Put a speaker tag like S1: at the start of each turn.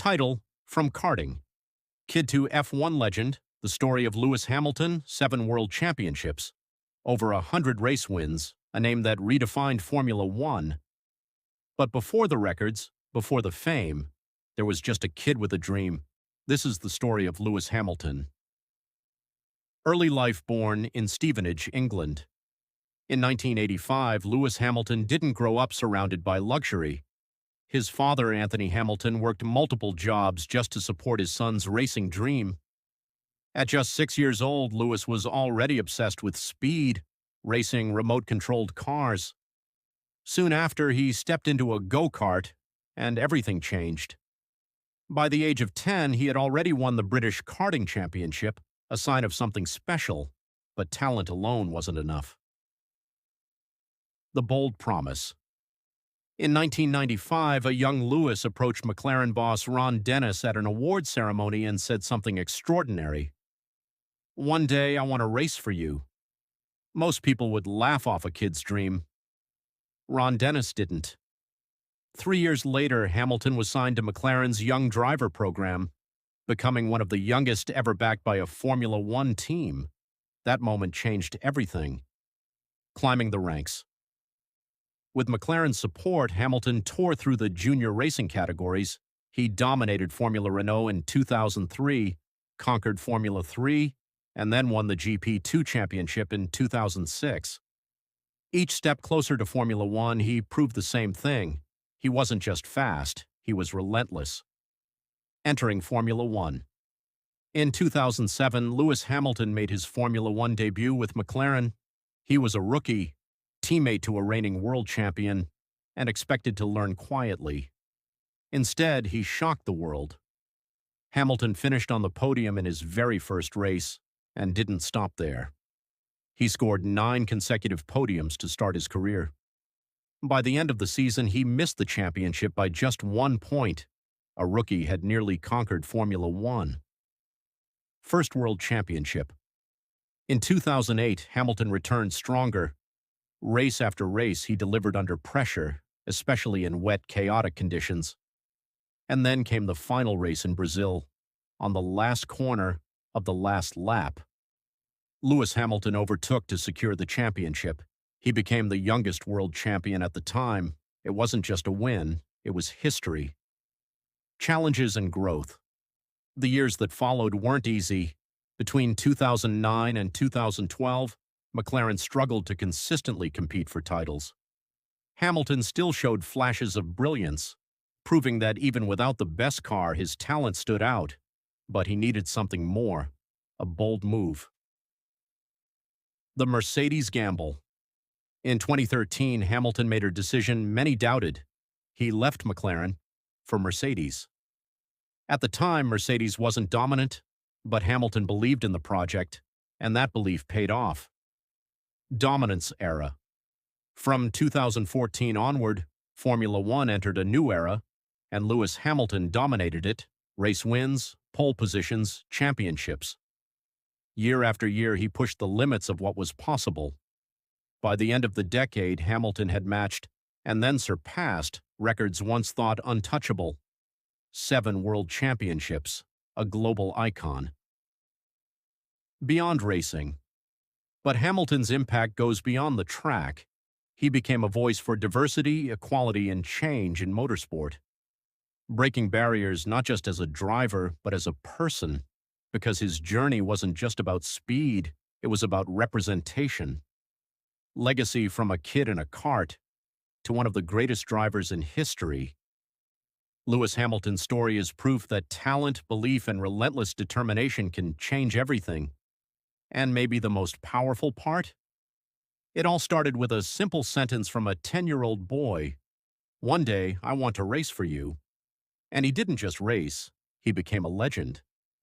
S1: Title from Karting. Kid to F1 legend, the story of Lewis Hamilton, 7 world championships, over 100 race wins, a name that redefined Formula One. But before the records, before the fame, there was just a kid with a dream. This is the story of Lewis Hamilton. Early life born in Stevenage, England. In 1985, Lewis Hamilton didn't grow up surrounded by luxury. His father, Anthony Hamilton, worked multiple jobs just to support his son's racing dream. At just 6 years old, Lewis was already obsessed with speed, racing remote-controlled cars. Soon after, he stepped into a go-kart, and everything changed. By the age of 10, he had already won the British Karting Championship, a sign of something special, but talent alone wasn't enough. The bold promise. In 1995, a young Lewis approached McLaren boss Ron Dennis at an award ceremony and said something extraordinary. "One day I want to race for you." Most people would laugh off a kid's dream. Ron Dennis didn't. 3 years later, Hamilton was signed to McLaren's Young Driver program, becoming one of the youngest ever backed by a Formula One team. That moment changed everything. Climbing the ranks. With McLaren's support, Hamilton tore through the junior racing categories. He dominated Formula Renault in 2003, conquered Formula 3, and then won the GP2 championship in 2006. Each step closer to Formula One, he proved the same thing. He wasn't just fast, he was relentless. Entering Formula One. In 2007, Lewis Hamilton made his Formula One debut with McLaren. He was a rookie, teammate to a reigning world champion, and expected to learn quietly. Instead, he shocked the world. Hamilton finished on the podium in his very first race, and didn't stop there. He scored 9 consecutive podiums to start his career. By the end of the season, he missed the championship by just 1 point. A rookie had nearly conquered Formula One. First World Championship. In 2008, Hamilton returned stronger. Race after race, he delivered under pressure, especially in wet, chaotic conditions. And then came the final race in Brazil, on the last corner of the last lap. Lewis Hamilton overtook to secure the championship. He became the youngest world champion at the time. It wasn't just a win, it was history. Challenges and growth. The years that followed weren't easy. Between 2009 and 2012, McLaren struggled to consistently compete for titles. Hamilton still showed flashes of brilliance, proving that even without the best car, his talent stood out. But he needed something more, a bold move. The Mercedes gamble. In 2013, Hamilton made a decision many doubted. He left McLaren for Mercedes. At the time, Mercedes wasn't dominant, but Hamilton believed in the project, and that belief paid off. Dominance era. From 2014 onward, Formula One entered a new era, and Lewis Hamilton dominated it, race wins, pole positions, championships. Year after year, he pushed the limits of what was possible. By the end of the decade, Hamilton had matched, and then surpassed, records once thought untouchable. 7 world championships, a global icon. Beyond racing. But Hamilton's impact goes beyond the track. He became a voice for diversity, equality, and change in motorsport, breaking barriers not just as a driver, but as a person, because his journey wasn't just about speed, it was about representation. Legacy from a kid in a kart to one of the greatest drivers in history. Lewis Hamilton's story is proof that talent, belief, and relentless determination can change everything. And maybe the most powerful part? It all started with a simple sentence from a 10-year-old boy. "One day, I want to race for you." And he didn't just race, he became a legend.